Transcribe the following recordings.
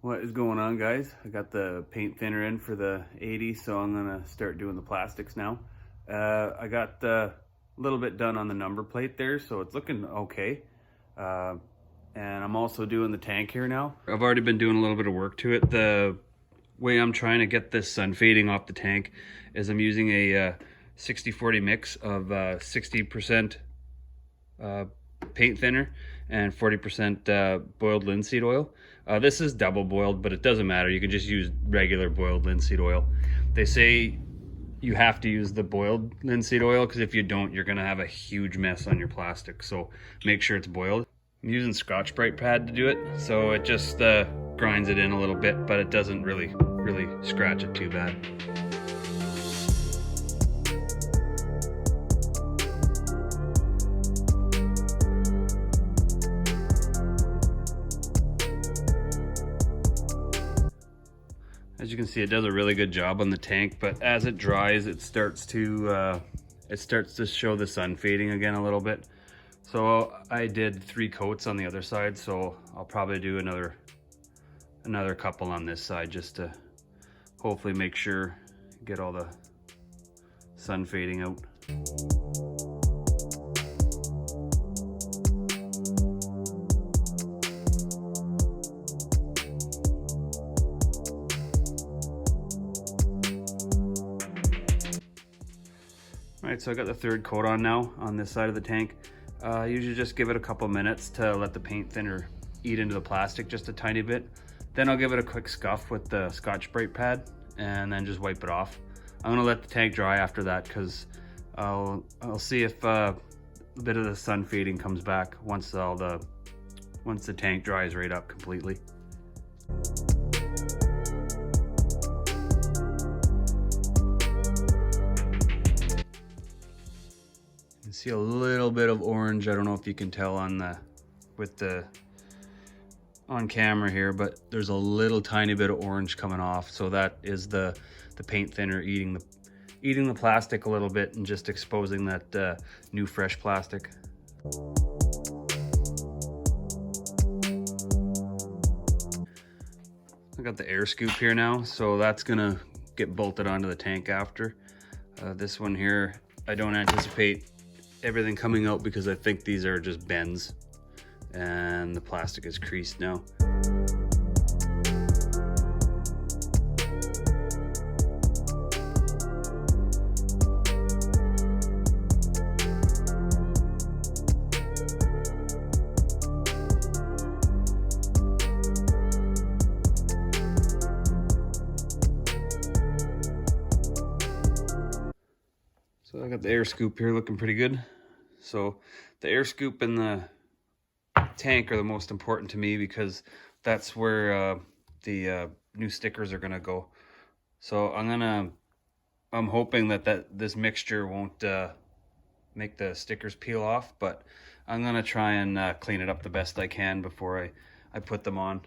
What is going on, guys? I got the paint thinner in for the 80, so I'm gonna start doing the plastics now. I got a little bit done on the number plate there, so it's looking okay. And I'm also doing the tank here now. I've already been doing a little bit of work to it. The way I'm trying to get this sun fading off the tank is I'm using a 60-40 mix of 60% paint thinner and 40% boiled linseed oil. This is double boiled, but it doesn't matter. You can just use regular boiled linseed oil. They say you have to use the boiled linseed oil because if you don't, you're gonna have a huge mess on your plastic. So make sure it's boiled. I'm using Scotch-Brite pad to do it, so it just grinds it in a little bit, but it doesn't really scratch it too bad. As you can see, it does a really good job on the tank, but as it dries, it starts to show the sun fading again a little bit. So I did 3 coats on the other side, so I'll probably do another couple on this side just to hopefully make sure get all the sun fading out. Alright, so I got the 3rd coat on now on this side of the tank. Usually just give it a couple minutes to let the paint thinner eat into the plastic just a tiny bit. Then I'll give it a quick scuff with the Scotch-Brite pad and then just wipe it off. I'm gonna let the tank dry after that because I'll see if a bit of the sun fading comes back once the tank dries right up completely. See a little bit of orange. I don't know if you can tell on camera here, but there's a little tiny bit of orange coming off. So that is the paint thinner eating the plastic a little bit and just exposing that new fresh plastic. I got the air scoop here now, so that's gonna get bolted onto the tank after. This one here, I don't anticipate everything coming out because I think these are just bends and the plastic is creased now. So I got the air scoop here looking pretty good. So the air scoop and the tank are the most important to me because that's where the new stickers are gonna go. So I'm hoping that this mixture won't make the stickers peel off, but I'm gonna try and clean it up the best I can before I put them on.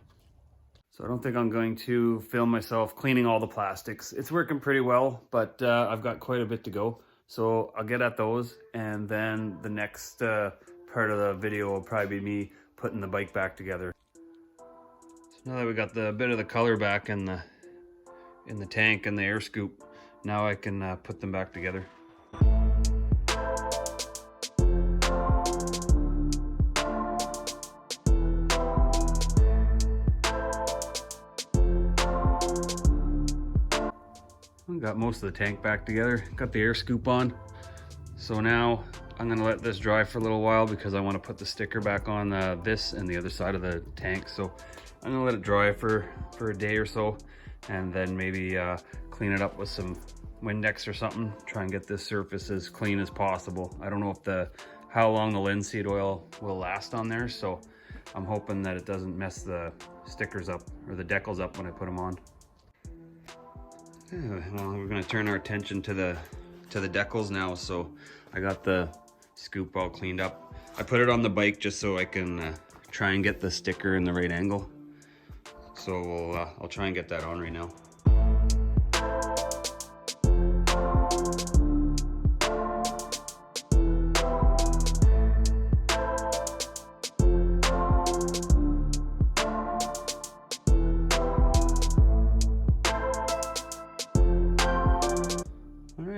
So I don't think I'm going to film myself cleaning all the plastics. It's working pretty well, but I've got quite a bit to go. So I'll get at those, and then the next part of the video will probably be me putting the bike back together. So now that we got the bit of the color back in the tank and the air scoop, now I can put them back together. Got most of the tank back together, got the air scoop on. So now I'm gonna let this dry for a little while because I want to put the sticker back on this and the other side of the tank. So I'm gonna let it dry for a day or so, and then maybe clean it up with some Windex or something. Try and get this surface as clean as possible. I don't know if how long the linseed oil will last on there, so I'm hoping that it doesn't mess the stickers up or the decals up when I put them on. Well, we're going to turn our attention to the decals now. So I got the scoop all cleaned up. I put it on the bike just so I can try and get the sticker in the right angle. So I'll try and get that on right now.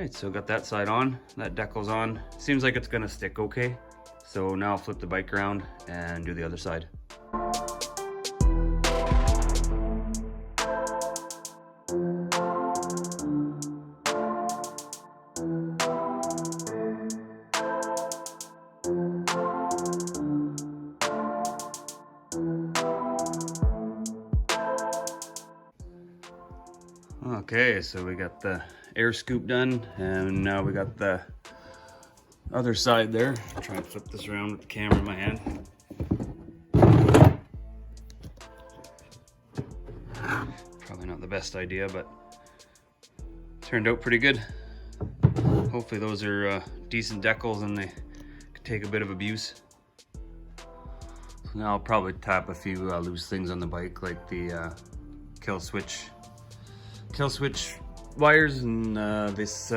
Alright, so got that side on, that decal's on. Seems like it's gonna stick okay. So now I'll flip the bike around and do the other side. Okay, so we got the air scoop done, and now we got the other side there. I'll try and flip this around with the camera in my hand. Probably not the best idea, but turned out pretty good. Hopefully those are decent decals and they could take a bit of abuse. So now I'll probably tap a few loose things on the bike, like the kill switch wires, and this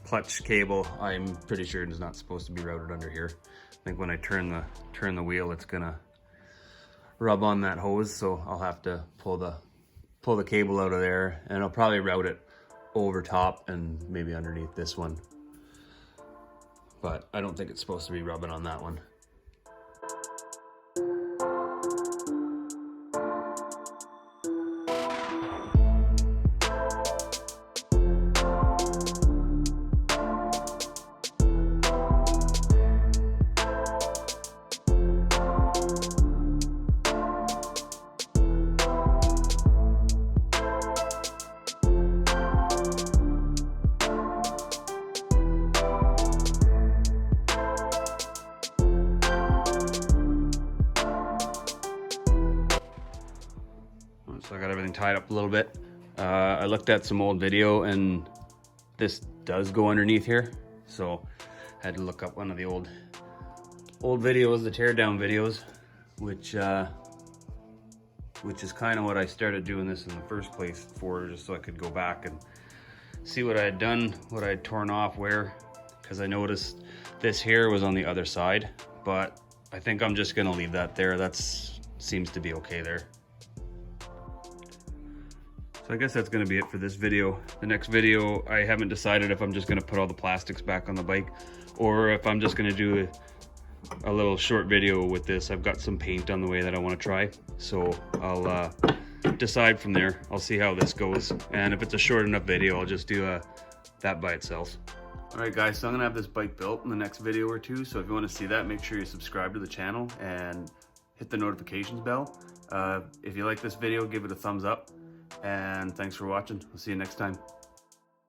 clutch cable. I'm pretty sure it is not supposed to be routed under here. I think when I turn the wheel, it's gonna rub on that hose, so I'll have to pull the cable out of there, and I'll probably route it over top and maybe underneath this one. But I don't think it's supposed to be rubbing on that one. So I got everything tied up a little bit. I looked at some old video and this does go underneath here. So I had to look up one of the old videos, the teardown videos, which is kind of what I started doing this in the first place for, just so I could go back and see what I had done, what I had torn off where, because I noticed this here was on the other side, but I think I'm just gonna leave that there. That seems to be okay there. So I guess that's gonna be it for this video. The next video, I haven't decided if I'm just gonna put all the plastics back on the bike or if I'm just gonna do a little short video with this. I've got some paint on the way that I wanna try. So I'll decide from there. I'll see how this goes. And if it's a short enough video, I'll just do that by itself. All right guys, so I'm gonna have this bike built in the next video or two. So if you wanna see that, make sure you subscribe to the channel and hit the notifications bell. If you like this video, give it a thumbs up. And thanks for watching. We'll see you next time.